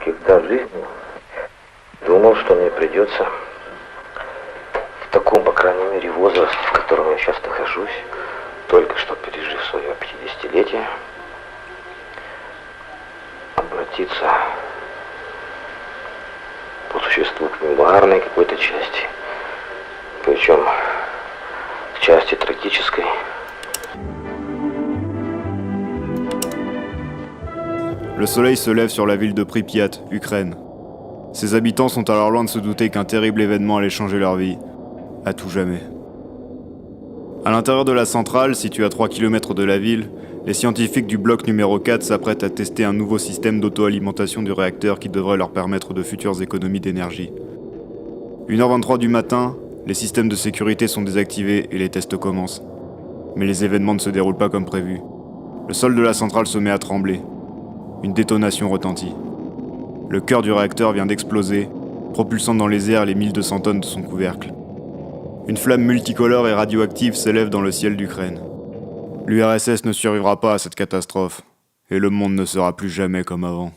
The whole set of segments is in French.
никогда в жизни думал, что мне придется в таком, по крайней мере, возрасте, в котором я сейчас нахожусь, только что пережив свое 50-летие, обратиться по существу к мемуарной какой-то части, причем к части трагической. Le soleil se lève sur la ville de Pripyat, Ukraine. Ses habitants sont alors loin de se douter qu'un terrible événement allait changer leur vie, à tout jamais. À l'intérieur de la centrale, située à 3 km de la ville, les scientifiques du bloc numéro 4 s'apprêtent à tester un nouveau système d'auto-alimentation du réacteur qui devrait leur permettre de futures économies d'énergie. 1h23 du matin, les systèmes de sécurité sont désactivés et les tests commencent. Mais les événements ne se déroulent pas comme prévu. Le sol de la centrale se met à trembler. Une détonation retentit. Le cœur du réacteur vient d'exploser, propulsant dans les airs les 1200 tonnes de son couvercle. Une flamme multicolore et radioactive s'élève dans le ciel d'Ukraine. L'URSS ne survivra pas à cette catastrophe, et le monde ne sera plus jamais comme avant.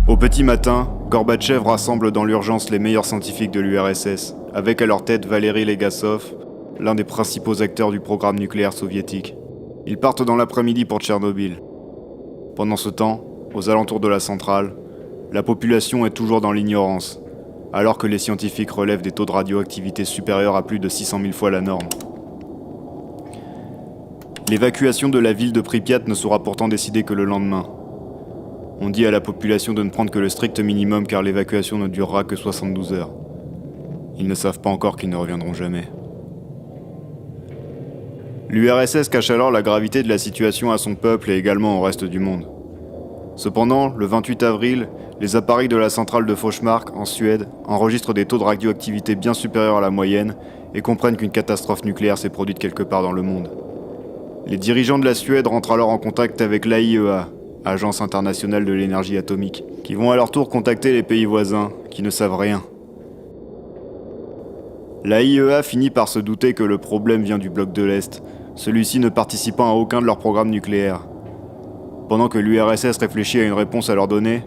Au petit matin, Gorbatchev rassemble dans l'urgence les meilleurs scientifiques de l'URSS, avec à leur tête Valéry Legasov, l'un des principaux acteurs du programme nucléaire soviétique. Ils partent dans l'après-midi pour Tchernobyl. Pendant ce temps, aux alentours de la centrale, la population est toujours dans l'ignorance, alors que les scientifiques relèvent des taux de radioactivité supérieurs à plus de 600 000 fois la norme. L'évacuation de la ville de Pripyat ne sera pourtant décidée que le lendemain. On dit à la population de ne prendre que le strict minimum car l'évacuation ne durera que 72 heures. Ils ne savent pas encore qu'ils ne reviendront jamais. L'URSS cache alors la gravité de la situation à son peuple et également au reste du monde. Cependant, le 28 avril, les appareils de la centrale de Forsmark, en Suède, enregistrent des taux de radioactivité bien supérieurs à la moyenne et comprennent qu'une catastrophe nucléaire s'est produite quelque part dans le monde. Les dirigeants de la Suède rentrent alors en contact avec l'AIEA, Agence internationale de l'énergie atomique, qui vont à leur tour contacter les pays voisins, qui ne savent rien. L'AIEA finit par se douter que le problème vient du bloc de l'Est, celui-ci ne participant à aucun de leurs programmes nucléaires. Pendant que l'URSS réfléchit à une réponse à leur donner,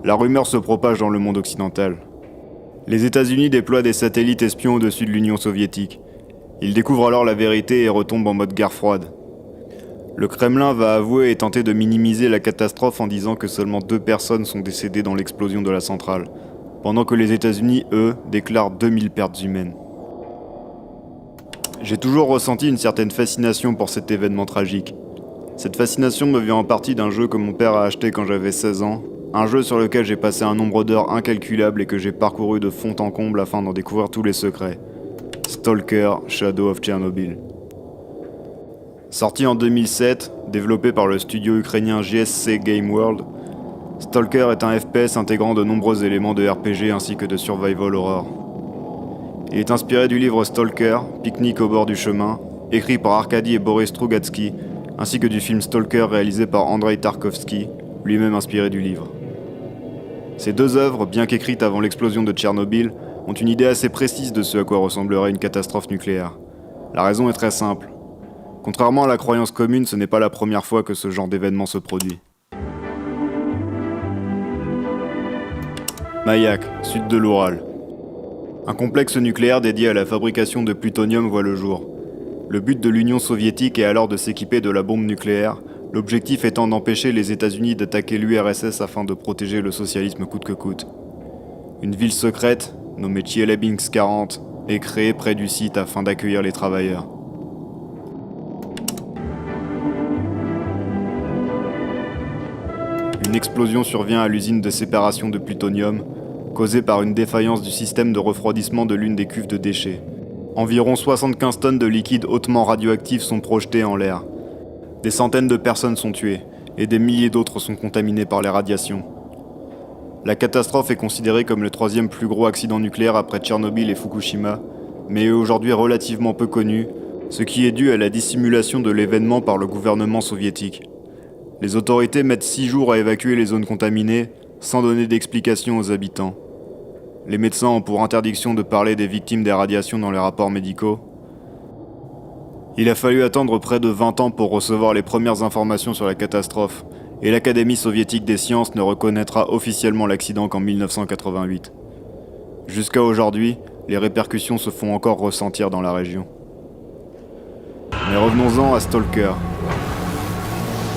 la rumeur se propage dans le monde occidental. Les États-Unis déploient des satellites espions au-dessus de l'Union soviétique. Ils découvrent alors la vérité et retombent en mode guerre froide. Le Kremlin va avouer et tenter de minimiser la catastrophe en disant que seulement 2 personnes sont décédées dans l'explosion de la centrale, pendant que les États-Unis, eux, déclarent 2000 pertes humaines. J'ai toujours ressenti une certaine fascination pour cet événement tragique. Cette fascination me vient en partie d'un jeu que mon père a acheté quand j'avais 16 ans, un jeu sur lequel j'ai passé un nombre d'heures incalculable et que j'ai parcouru de fond en comble afin d'en découvrir tous les secrets. Stalker Shadow of Chernobyl. Sorti en 2007, développé par le studio ukrainien GSC Game World, Stalker est un FPS intégrant de nombreux éléments de RPG ainsi que de survival horror. Il est inspiré du livre Stalker, Pique-nique au bord du chemin, écrit par Arkady et Boris Strugatsky, ainsi que du film Stalker réalisé par Andrei Tarkovsky, lui-même inspiré du livre. Ces 2 œuvres, bien qu'écrites avant l'explosion de Tchernobyl, ont une idée assez précise de ce à quoi ressemblerait une catastrophe nucléaire. La raison est très simple. Contrairement à la croyance commune, ce n'est pas la première fois que ce genre d'événement se produit. Mayak, sud de l'Oural. Un complexe nucléaire dédié à la fabrication de plutonium voit le jour. Le but de l'Union soviétique est alors de s'équiper de la bombe nucléaire, l'objectif étant d'empêcher les États-Unis d'attaquer l'URSS afin de protéger le socialisme coûte que coûte. Une ville secrète, nommée Tchelabinsk 40, est créée près du site afin d'accueillir les travailleurs. Une explosion survient à l'usine de séparation de plutonium, causée par une défaillance du système de refroidissement de l'une des cuves de déchets. Environ 75 tonnes de liquide hautement radioactif sont projetées en l'air. Des centaines de personnes sont tuées, et des milliers d'autres sont contaminées par les radiations. La catastrophe est considérée comme le troisième plus gros accident nucléaire après Tchernobyl et Fukushima, mais est aujourd'hui relativement peu connue, ce qui est dû à la dissimulation de l'événement par le gouvernement soviétique. Les autorités mettent 6 jours à évacuer les zones contaminées, sans donner d'explication aux habitants. Les médecins ont pour interdiction de parler des victimes des radiations dans les rapports médicaux. Il a fallu attendre près de 20 ans pour recevoir les premières informations sur la catastrophe, et l'Académie soviétique des sciences ne reconnaîtra officiellement l'accident qu'en 1988. Jusqu'à aujourd'hui, les répercussions se font encore ressentir dans la région. Mais revenons-en à Stalker.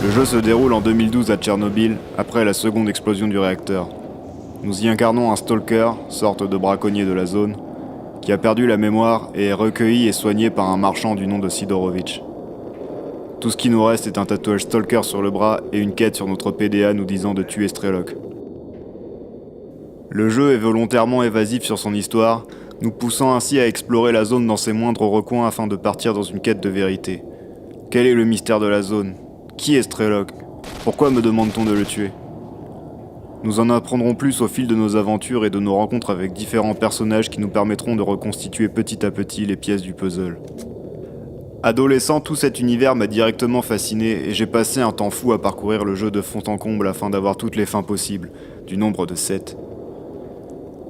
Le jeu se déroule en 2012 à Tchernobyl, après la seconde explosion du réacteur. Nous y incarnons un stalker, sorte de braconnier de la zone, qui a perdu la mémoire et est recueilli et soigné par un marchand du nom de Sidorovitch. Tout ce qui nous reste est un tatouage stalker sur le bras et une quête sur notre PDA nous disant de tuer Strelok. Le jeu est volontairement évasif sur son histoire, nous poussant ainsi à explorer la zone dans ses moindres recoins afin de partir dans une quête de vérité. Quel est le mystère de la zone ? Qui est Strelok ? Pourquoi me demande-t-on de le tuer ? Nous en apprendrons plus au fil de nos aventures et de nos rencontres avec différents personnages qui nous permettront de reconstituer petit à petit les pièces du puzzle. Adolescent, tout cet univers m'a directement fasciné et j'ai passé un temps fou à parcourir le jeu de fond en comble afin d'avoir toutes les fins possibles, du nombre de 7.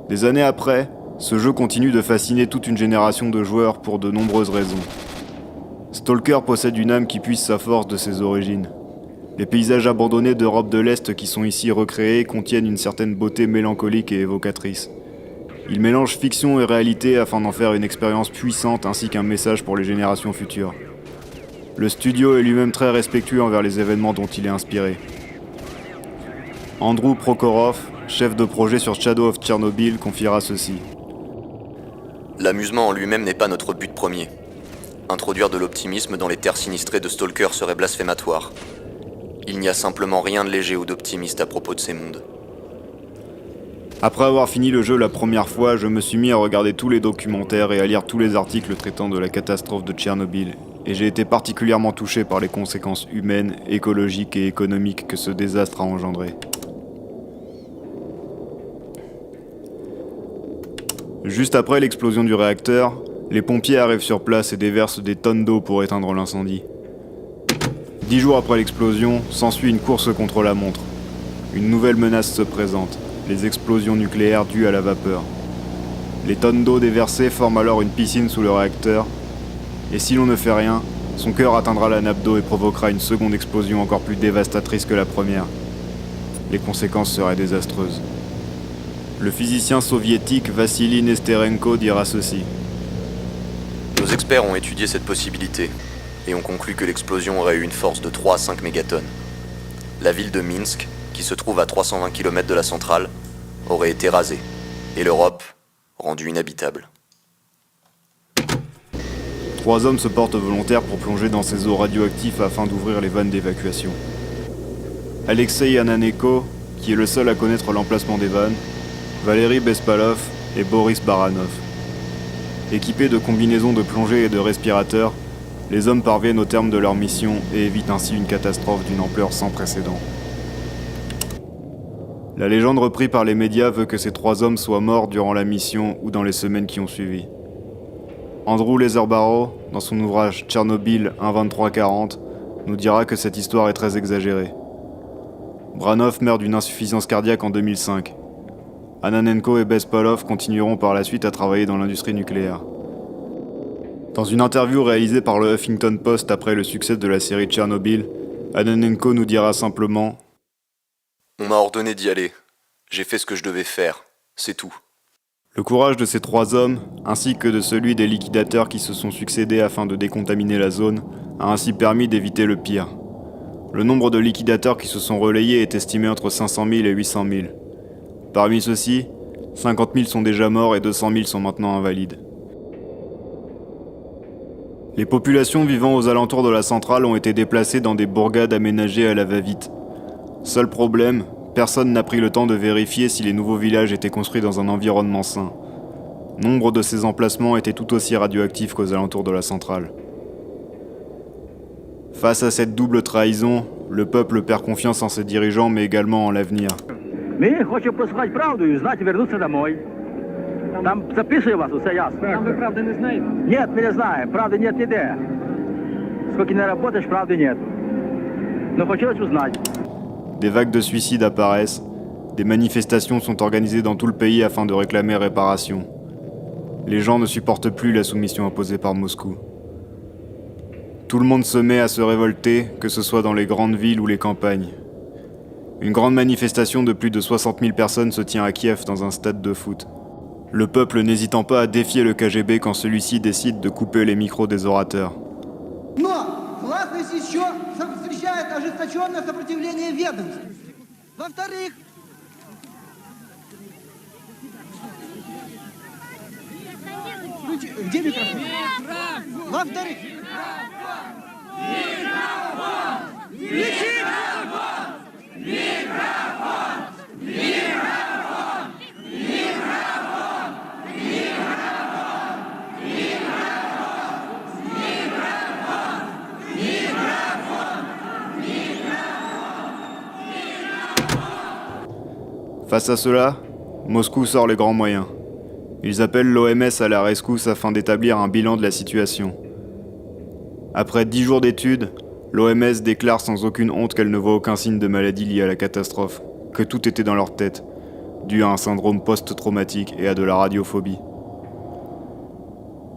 Des années après, ce jeu continue de fasciner toute une génération de joueurs pour de nombreuses raisons. Stalker possède une âme qui puise sa force de ses origines. Les paysages abandonnés d'Europe de l'Est qui sont ici recréés contiennent une certaine beauté mélancolique et évocatrice. Il mélange fiction et réalité afin d'en faire une expérience puissante ainsi qu'un message pour les générations futures. Le studio est lui-même très respectueux envers les événements dont il est inspiré. Andrew Prokhorov, chef de projet sur Shadow of Chernobyl, confiera ceci. L'amusement en lui-même n'est pas notre but premier. Introduire de l'optimisme dans les terres sinistrées de Stalker serait blasphématoire. Il n'y a simplement rien de léger ou d'optimiste à propos de ces mondes. Après avoir fini le jeu la première fois, je me suis mis à regarder tous les documentaires et à lire tous les articles traitant de la catastrophe de Tchernobyl, et j'ai été particulièrement touché par les conséquences humaines, écologiques et économiques que ce désastre a engendré. Juste après l'explosion du réacteur, les pompiers arrivent sur place et déversent des tonnes d'eau pour éteindre l'incendie. 10 jours après l'explosion, s'ensuit une course contre la montre. Une nouvelle menace se présente, les explosions nucléaires dues à la vapeur. Les tonnes d'eau déversées forment alors une piscine sous le réacteur, et si l'on ne fait rien, son cœur atteindra la nappe d'eau et provoquera une seconde explosion encore plus dévastatrice que la première. Les conséquences seraient désastreuses. Le physicien soviétique Vassili Nesterenko dira ceci. Nos experts ont étudié cette possibilité et ont conclu que l'explosion aurait eu une force de 3 à 5 mégatonnes. La ville de Minsk, qui se trouve à 320 km de la centrale, aurait été rasée, et l'Europe rendue inhabitable. 3 hommes se portent volontaires pour plonger dans ces eaux radioactives afin d'ouvrir les vannes d'évacuation. Alexei Ananenko, qui est le seul à connaître l'emplacement des vannes, Valéry Bespalov et Boris Baranov. Équipés de combinaisons de plongée et de respirateurs, les hommes parviennent au terme de leur mission et évitent ainsi une catastrophe d'une ampleur sans précédent. La légende reprise par les médias veut que ces 3 hommes soient morts durant la mission ou dans les semaines qui ont suivi. Andrew Laserbarrow, dans son ouvrage Tchernobyl 1.23.40, nous dira que cette histoire est très exagérée. Branov meurt d'une insuffisance cardiaque en 2005. Ananenko et Bespalov continueront par la suite à travailler dans l'industrie nucléaire. Dans une interview réalisée par le Huffington Post après le succès de la série Tchernobyl, Ananenko nous dira simplement « On m'a ordonné d'y aller. J'ai fait ce que je devais faire. C'est tout. » Le courage de ces 3 hommes, ainsi que de celui des liquidateurs qui se sont succédés afin de décontaminer la zone, a ainsi permis d'éviter le pire. Le nombre de liquidateurs qui se sont relayés est estimé entre 500 000 et 800 000. Parmi ceux-ci, 50 000 sont déjà morts et 200 000 sont maintenant invalides. Les populations vivant aux alentours de la centrale ont été déplacées dans des bourgades aménagées à la va-vite. Seul problème, personne n'a pris le temps de vérifier si les nouveaux villages étaient construits dans un environnement sain. Nombre de ces emplacements étaient tout aussi radioactifs qu'aux alentours de la centrale. Face à cette double trahison, le peuple perd confiance en ses dirigeants mais également en l'avenir. Ми хочемо послухати правду і знати, вернутися домой. Там записує вас, усе ясно. Там ви правди не знаєте? Нет, мы не знаем. Правды нет нигде. Сколько не работаешь, правды нет. Но хотелось узнать. Des vagues de suicides apparaissent, des manifestations sont organisées dans tout le pays afin de réclamer réparation. Les gens ne supportent plus la soumission imposée par Moscou. Tout le monde se met à se révolter, que ce soit dans les grandes villes ou les campagnes. Une grande manifestation de plus de 60 000 personnes se tient à Kiev dans un stade de foot. Le peuple n'hésitant pas à défier le KGB quand celui-ci décide de couper les micros des orateurs. Но гласность еще встречает ожесточенное сопротивление ведомств. Во-вторых, где микрофон? Во-вторых, Face à cela, Moscou sort les grands moyens. Ils appellent l'OMS à la rescousse afin d'établir un bilan de la situation. Après 10 jours d'études, l'OMS déclare sans aucune honte qu'elle ne voit aucun signe de maladie liée à la catastrophe, que tout était dans leur tête, dû à un syndrome post-traumatique et à de la radiophobie.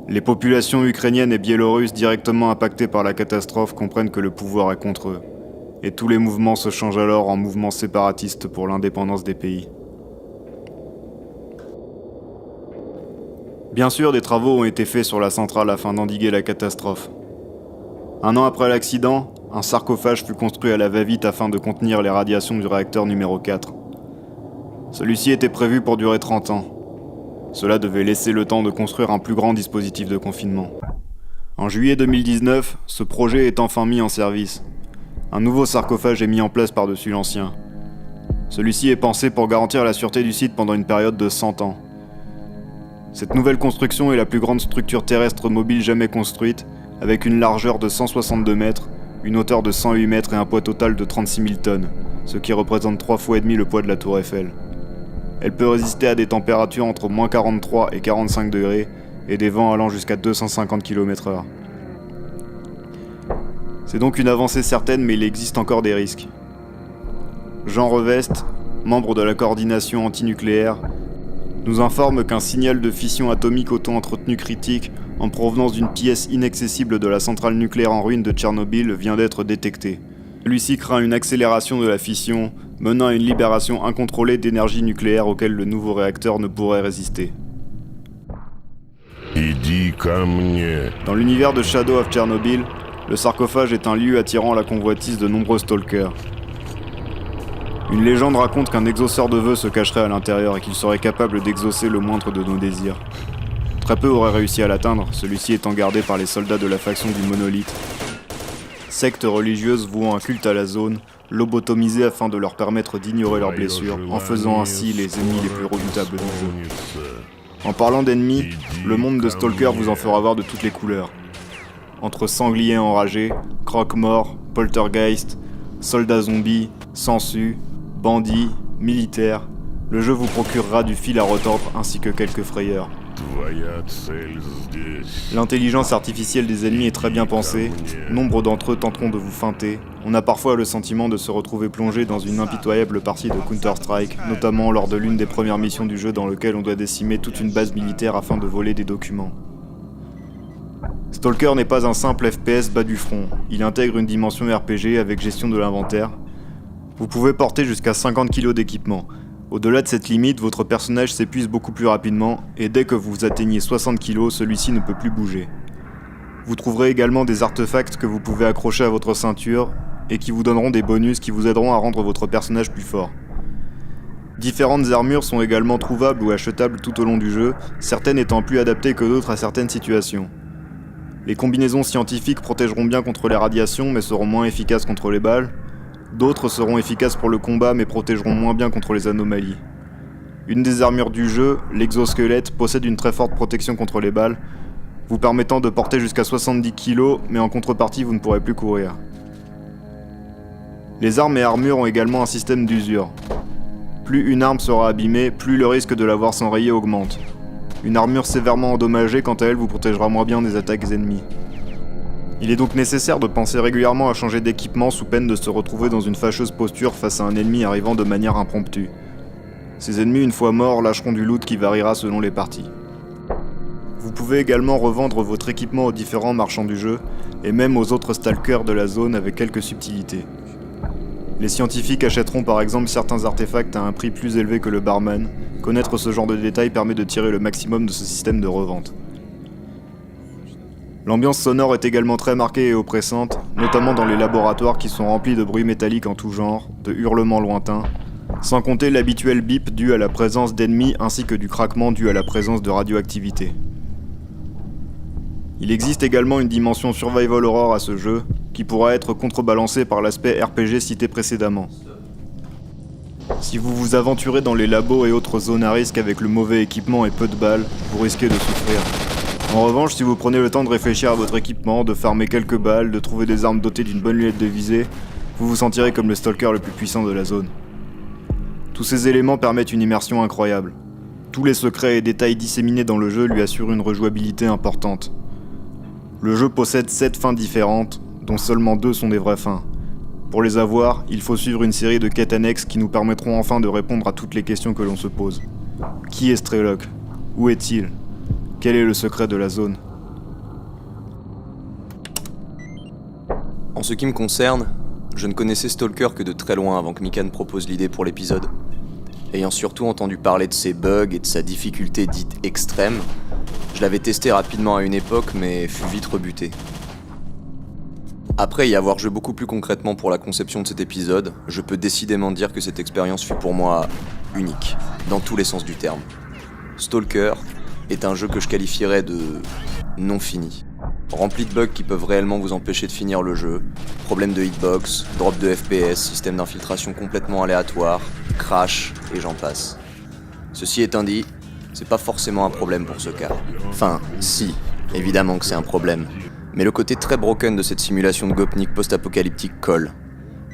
Les populations ukrainiennes et biélorusses directement impactées par la catastrophe comprennent que le pouvoir est contre eux, et tous les mouvements se changent alors en mouvements séparatistes pour l'indépendance des pays. Bien sûr, des travaux ont été faits sur la centrale afin d'endiguer la catastrophe. Un an après l'accident, un sarcophage fut construit à la va-vite afin de contenir les radiations du réacteur numéro 4. Celui-ci était prévu pour durer 30 ans. Cela devait laisser le temps de construire un plus grand dispositif de confinement. En juillet 2019, ce projet est enfin mis en service. Un nouveau sarcophage est mis en place par-dessus l'ancien. Celui-ci est pensé pour garantir la sûreté du site pendant une période de 100 ans. Cette nouvelle construction est la plus grande structure terrestre mobile jamais construite, avec une largeur de 162 mètres, une hauteur de 108 mètres et un poids total de 36 000 tonnes, ce qui représente 3 fois et demi le poids de la tour Eiffel. Elle peut résister à des températures entre moins 43 et 45 degrés et des vents allant jusqu'à 250 km/h. C'est donc une avancée certaine, mais il existe encore des risques. Jean Revest, membre de la coordination antinucléaire, nous informe qu'un signal de fission atomique auto-entretenu critique en provenance d'une pièce inaccessible de la centrale nucléaire en ruine de Tchernobyl vient d'être détecté. Celui-ci craint une accélération de la fission, menant à une libération incontrôlée d'énergie nucléaire auquel le nouveau réacteur ne pourrait résister. Dans l'univers de Shadow of Chernobyl, le sarcophage est un lieu attirant la convoitise de nombreux stalkers. Une légende raconte qu'un exauceur de vœux se cacherait à l'intérieur et qu'il serait capable d'exaucer le moindre de nos désirs. Très peu auraient réussi à l'atteindre, celui-ci étant gardé par les soldats de la faction du Monolithe. Secte religieuse vouant un culte à la zone, lobotomisée afin de leur permettre d'ignorer leurs blessures, en faisant ainsi les ennemis les plus redoutables du jeu. En parlant d'ennemis, le monde de Stalker vous en fera voir de toutes les couleurs. Entre sangliers enragés, croque-morts, poltergeist, soldats zombies, sangsues, bandits, militaires, le jeu vous procurera du fil à retordre ainsi que quelques frayeurs. L'intelligence artificielle des ennemis est très bien pensée, nombre d'entre eux tenteront de vous feinter, on a parfois le sentiment de se retrouver plongé dans une impitoyable partie de Counter-Strike, notamment lors de l'une des premières missions du jeu dans laquelle on doit décimer toute une base militaire afin de voler des documents. Stalker n'est pas un simple FPS bas du front, il intègre une dimension RPG avec gestion de l'inventaire. Vous pouvez porter jusqu'à 50 kg d'équipement. Au-delà de cette limite, votre personnage s'épuise beaucoup plus rapidement, et dès que vous atteignez 60 kg, celui-ci ne peut plus bouger. Vous trouverez également des artefacts que vous pouvez accrocher à votre ceinture, et qui vous donneront des bonus qui vous aideront à rendre votre personnage plus fort. Différentes armures sont également trouvables ou achetables tout au long du jeu, certaines étant plus adaptées que d'autres à certaines situations. Les combinaisons scientifiques protégeront bien contre les radiations mais seront moins efficaces contre les balles. D'autres seront efficaces pour le combat mais protégeront moins bien contre les anomalies. Une des armures du jeu, l'exosquelette, possède une très forte protection contre les balles, vous permettant de porter jusqu'à 70 kg mais en contrepartie vous ne pourrez plus courir. Les armes et armures ont également un système d'usure. Plus une arme sera abîmée, plus le risque de la voir s'enrayer augmente. Une armure sévèrement endommagée, quant à elle, vous protégera moins bien des attaques ennemies. Il est donc nécessaire de penser régulièrement à changer d'équipement sous peine de se retrouver dans une fâcheuse posture face à un ennemi arrivant de manière impromptue. Ces ennemis, une fois morts, lâcheront du loot qui variera selon les parties. Vous pouvez également revendre votre équipement aux différents marchands du jeu, et même aux autres stalkers de la zone avec quelques subtilités. Les scientifiques achèteront par exemple certains artefacts à un prix plus élevé que le barman. Connaître ce genre de détails permet de tirer le maximum de ce système de revente. L'ambiance sonore est également très marquée et oppressante, notamment dans les laboratoires qui sont remplis de bruits métalliques en tout genre, de hurlements lointains, sans compter l'habituel bip dû à la présence d'ennemis ainsi que du craquement dû à la présence de radioactivité. Il existe également une dimension survival horror à ce jeu, qui pourra être contrebalancée par l'aspect RPG cité précédemment. Si vous vous aventurez dans les labos et autres zones à risque avec le mauvais équipement et peu de balles, vous risquez de souffrir. En revanche, si vous prenez le temps de réfléchir à votre équipement, de farmer quelques balles, de trouver des armes dotées d'une bonne lunette de visée, vous vous sentirez comme le stalker le plus puissant de la zone. Tous ces éléments permettent une immersion incroyable. Tous les secrets et détails disséminés dans le jeu lui assurent une rejouabilité importante. Le jeu possède 7 fins différentes, dont seulement 2 sont des vraies fins. Pour les avoir, il faut suivre une série de quêtes annexes qui nous permettront enfin de répondre à toutes les questions que l'on se pose. Qui est Strelok ? Où est-il ? Quel est le secret de la zone ? En ce qui me concerne, je ne connaissais Stalker que de très loin avant que Mika ne propose l'idée pour l'épisode. Ayant surtout entendu parler de ses bugs et de sa difficulté dite extrême, je l'avais testé rapidement à une époque, mais fus vite rebuté. Après y avoir joué beaucoup plus concrètement pour la conception de cet épisode, je peux décidément dire que cette expérience fut pour moi unique, dans tous les sens du terme. Stalker est un jeu que je qualifierais de non fini. Rempli de bugs qui peuvent réellement vous empêcher de finir le jeu, problèmes de hitbox, drop de FPS, système d'infiltration complètement aléatoire, crash et j'en passe. Ceci étant dit, c'est pas forcément un problème pour ce cas. Enfin, si, évidemment que c'est un problème. Mais le côté très broken de cette simulation de Gopnik post-apocalyptique colle.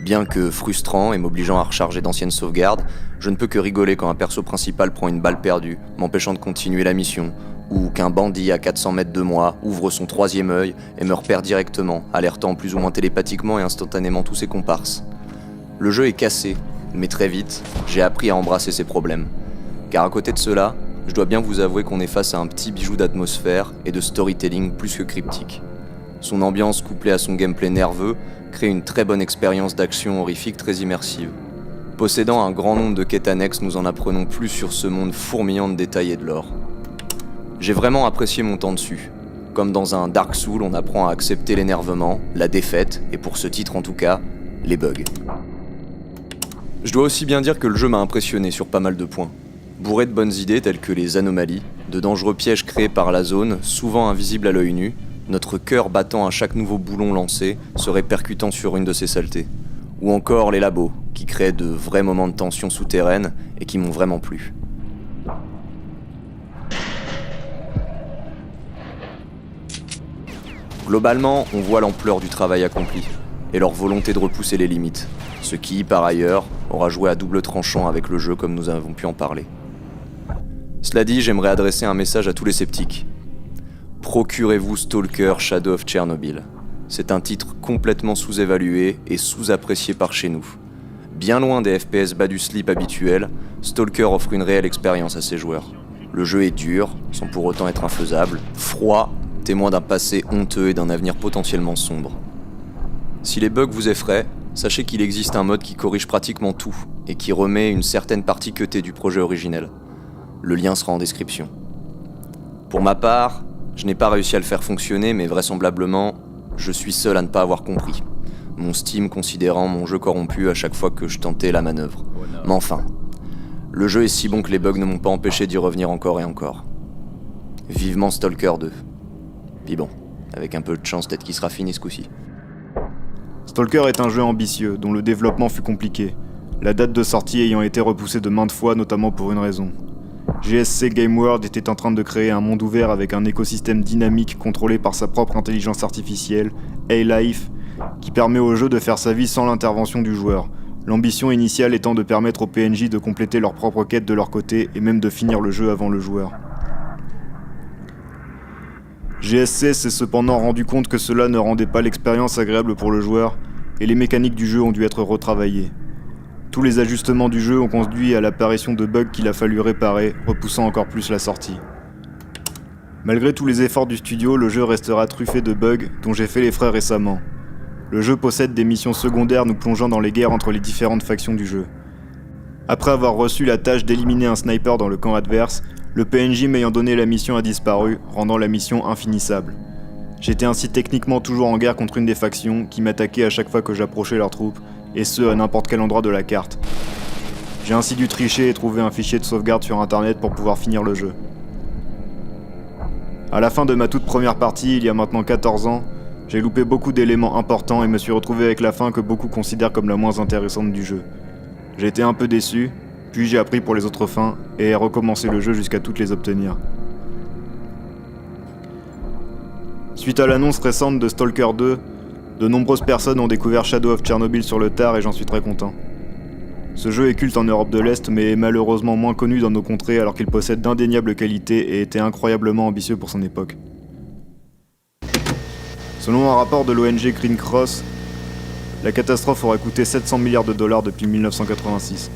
Bien que frustrant et m'obligeant à recharger d'anciennes sauvegardes, je ne peux que rigoler quand un perso principal prend une balle perdue, m'empêchant de continuer la mission, ou qu'un bandit à 400 mètres de moi ouvre son 3e œil et me repère directement, alertant plus ou moins télépathiquement et instantanément tous ses comparses. Le jeu est cassé, mais très vite, j'ai appris à embrasser ses problèmes. Car à côté de cela, je dois bien vous avouer qu'on est face à un petit bijou d'atmosphère et de storytelling plus que cryptique. Son ambiance couplée à son gameplay nerveux crée une très bonne expérience d'action horrifique très immersive. Possédant un grand nombre de quêtes annexes, nous en apprenons plus sur ce monde fourmillant de détails et de lore. J'ai vraiment apprécié mon temps dessus. Comme dans un Dark Souls, on apprend à accepter l'énervement, la défaite, et pour ce titre en tout cas, les bugs. Je dois aussi bien dire que le jeu m'a impressionné sur pas mal de points. Bourré de bonnes idées telles que les anomalies, de dangereux pièges créés par la zone, souvent invisibles à l'œil nu, notre cœur battant à chaque nouveau boulon lancé, se répercutant sur une de ces saletés. Ou encore les labos, qui créent de vrais moments de tension souterraine et qui m'ont vraiment plu. Globalement, on voit l'ampleur du travail accompli, et leur volonté de repousser les limites, ce qui, par ailleurs, aura joué à double tranchant avec le jeu comme nous avons pu en parler. Cela dit, j'aimerais adresser un message à tous les sceptiques. Procurez-vous Stalker Shadow of Chernobyl. C'est un titre complètement sous-évalué et sous-apprécié par chez nous. Bien loin des FPS bas du slip habituels, Stalker offre une réelle expérience à ses joueurs. Le jeu est dur, sans pour autant être infaisable, froid, témoin d'un passé honteux et d'un avenir potentiellement sombre. Si les bugs vous effraient, sachez qu'il existe un mode qui corrige pratiquement tout et qui remet une certaine partie cutée du projet originel. Le lien sera en description. Pour ma part, je n'ai pas réussi à le faire fonctionner, mais vraisemblablement, je suis seul à ne pas avoir compris. Mon Steam considérant mon jeu corrompu à chaque fois que je tentais la manœuvre. Mais enfin, le jeu est si bon que les bugs ne m'ont pas empêché d'y revenir encore et encore. Vivement Stalker 2. Puis bon, avec un peu de chance, peut-être qu'il sera fini ce coup-ci. Stalker est un jeu ambitieux, dont le développement fut compliqué, la date de sortie ayant été repoussée de maintes fois, notamment pour une raison. GSC Game World était en train de créer un monde ouvert avec un écosystème dynamique contrôlé par sa propre intelligence artificielle, A-Life, qui permet au jeu de faire sa vie sans l'intervention du joueur, l'ambition initiale étant de permettre aux PNJ de compléter leur propre quête de leur côté et même de finir le jeu avant le joueur. GSC s'est cependant rendu compte que cela ne rendait pas l'expérience agréable pour le joueur et les mécaniques du jeu ont dû être retravaillées. Tous les ajustements du jeu ont conduit à l'apparition de bugs qu'il a fallu réparer, repoussant encore plus la sortie. Malgré tous les efforts du studio, le jeu restera truffé de bugs dont j'ai fait les frais récemment. Le jeu possède des missions secondaires nous plongeant dans les guerres entre les différentes factions du jeu. Après avoir reçu la tâche d'éliminer un sniper dans le camp adverse, le PNJ m'ayant donné la mission a disparu, rendant la mission infinissable. J'étais ainsi techniquement toujours en guerre contre une des factions qui m'attaquait à chaque fois que j'approchais leurs troupes, et ce à n'importe quel endroit de la carte. J'ai ainsi dû tricher et trouver un fichier de sauvegarde sur internet pour pouvoir finir le jeu. À la fin de ma toute première partie, il y a maintenant 14 ans, j'ai loupé beaucoup d'éléments importants et me suis retrouvé avec la fin que beaucoup considèrent comme la moins intéressante du jeu. J'ai été un peu déçu, puis j'ai appris pour les autres fins et ai recommencé le jeu jusqu'à toutes les obtenir. Suite à l'annonce récente de Stalker 2, de nombreuses personnes ont découvert Shadow of Chernobyl sur le tard et j'en suis très content. Ce jeu est culte en Europe de l'Est mais est malheureusement moins connu dans nos contrées alors qu'il possède d'indéniables qualités et était incroyablement ambitieux pour son époque. Selon un rapport de l'ONG Green Cross, la catastrophe aurait coûté 700 milliards de dollars depuis 1986.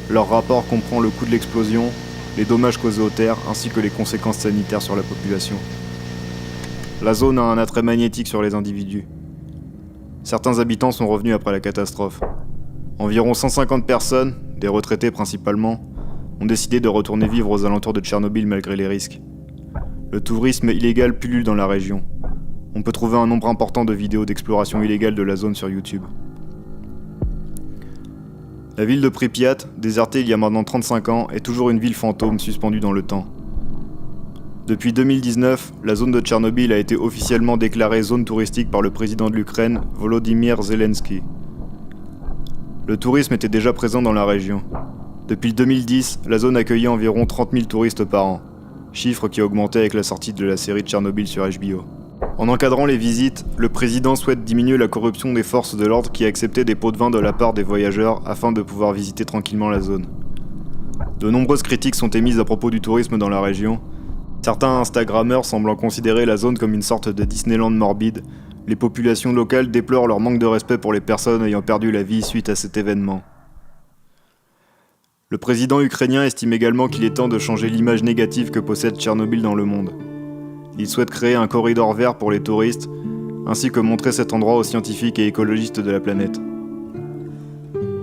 Leur rapport comprend le coût de l'explosion, les dommages causés aux terres ainsi que les conséquences sanitaires sur la population. La zone a un attrait magnétique sur les individus. Certains habitants sont revenus après la catastrophe. Environ 150 personnes, des retraités principalement, ont décidé de retourner vivre aux alentours de Tchernobyl malgré les risques. Le tourisme illégal pullule dans la région. On peut trouver un nombre important de vidéos d'exploration illégale de la zone sur YouTube. La ville de Pripyat, désertée il y a maintenant 35 ans, est toujours une ville fantôme suspendue dans le temps. Depuis 2019, la zone de Tchernobyl a été officiellement déclarée zone touristique par le président de l'Ukraine, Volodymyr Zelensky. Le tourisme était déjà présent dans la région. Depuis 2010, la zone accueillait environ 30 000 touristes par an, chiffre qui a augmenté avec la sortie de la série Tchernobyl sur HBO. En encadrant les visites, le président souhaite diminuer la corruption des forces de l'ordre qui acceptaient des pots de vin de la part des voyageurs afin de pouvoir visiter tranquillement la zone. De nombreuses critiques sont émises à propos du tourisme dans la région. Certains Instagrammeurs semblant considérer la zone comme une sorte de Disneyland morbide, les populations locales déplorent leur manque de respect pour les personnes ayant perdu la vie suite à cet événement. Le président ukrainien estime également qu'il est temps de changer l'image négative que possède Tchernobyl dans le monde. Il souhaite créer un corridor vert pour les touristes, ainsi que montrer cet endroit aux scientifiques et écologistes de la planète.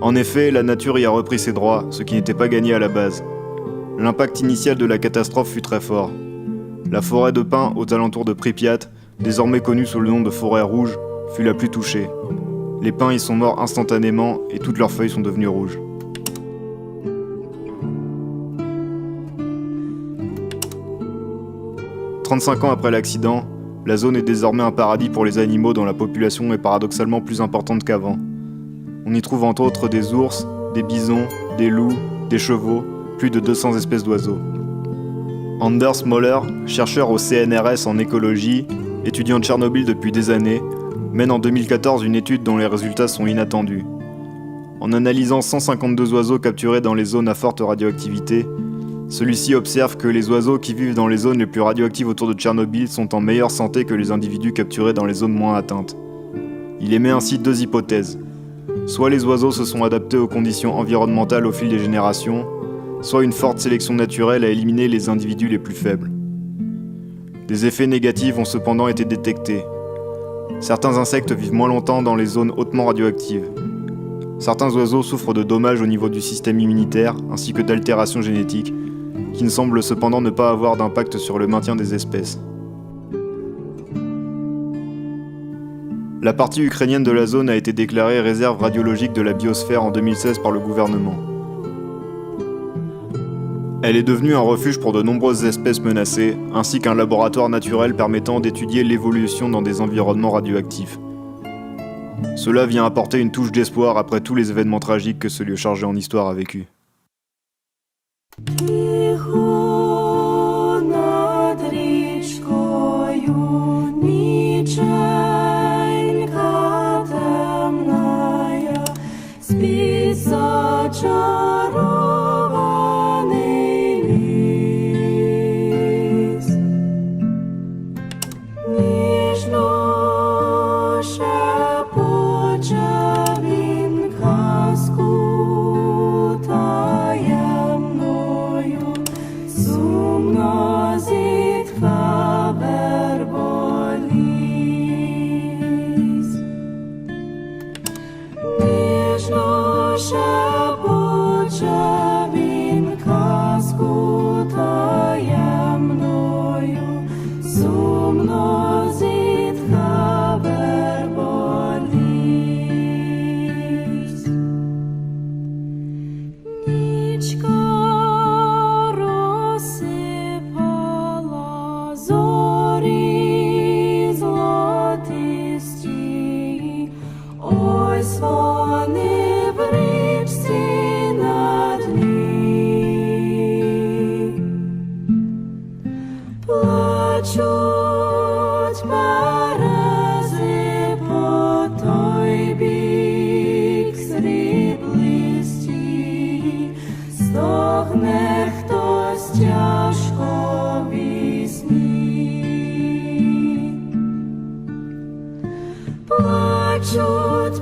En effet, la nature y a repris ses droits, ce qui n'était pas gagné à la base. L'impact initial de la catastrophe fut très fort. La forêt de pins aux alentours de Pripyat, désormais connue sous le nom de forêt rouge, fut la plus touchée. Les pins y sont morts instantanément et toutes leurs feuilles sont devenues rouges. « 35 ans après l'accident, la zone est désormais un paradis pour les animaux dont la population est paradoxalement plus importante qu'avant. On y trouve entre autres des ours, des bisons, des loups, des chevaux, plus de 200 espèces d'oiseaux. Anders Moller, chercheur au CNRS en écologie, étudiant de Tchernobyl depuis des années, mène en 2014 une étude dont les résultats sont inattendus. En analysant 152 oiseaux capturés dans les zones à forte radioactivité, celui-ci observe que les oiseaux qui vivent dans les zones les plus radioactives autour de Tchernobyl sont en meilleure santé que les individus capturés dans les zones moins atteintes. Il émet ainsi deux hypothèses. Soit les oiseaux se sont adaptés aux conditions environnementales au fil des générations, soit une forte sélection naturelle a éliminé les individus les plus faibles. Des effets négatifs ont cependant été détectés. Certains insectes vivent moins longtemps dans les zones hautement radioactives. Certains oiseaux souffrent de dommages au niveau du système immunitaire ainsi que d'altérations génétiques, qui ne semblent cependant ne pas avoir d'impact sur le maintien des espèces. La partie ukrainienne de la zone a été déclarée réserve radiologique de la biosphère en 2016 par le gouvernement. Elle est devenue un refuge pour de nombreuses espèces menacées, ainsi qu'un laboratoire naturel permettant d'étudier l'évolution dans des environnements radioactifs. Cela vient apporter une touche d'espoir après tous les événements tragiques que ce lieu chargé en histoire a vécu. Спи плаче він казку таємною, сумно зітхав верболіс. Нічка розсипала зорі золотисті, ось вони в річці на дні. Плачуть берези по той бік сріблисті, стогне хтось тяжко вісні. Плачуть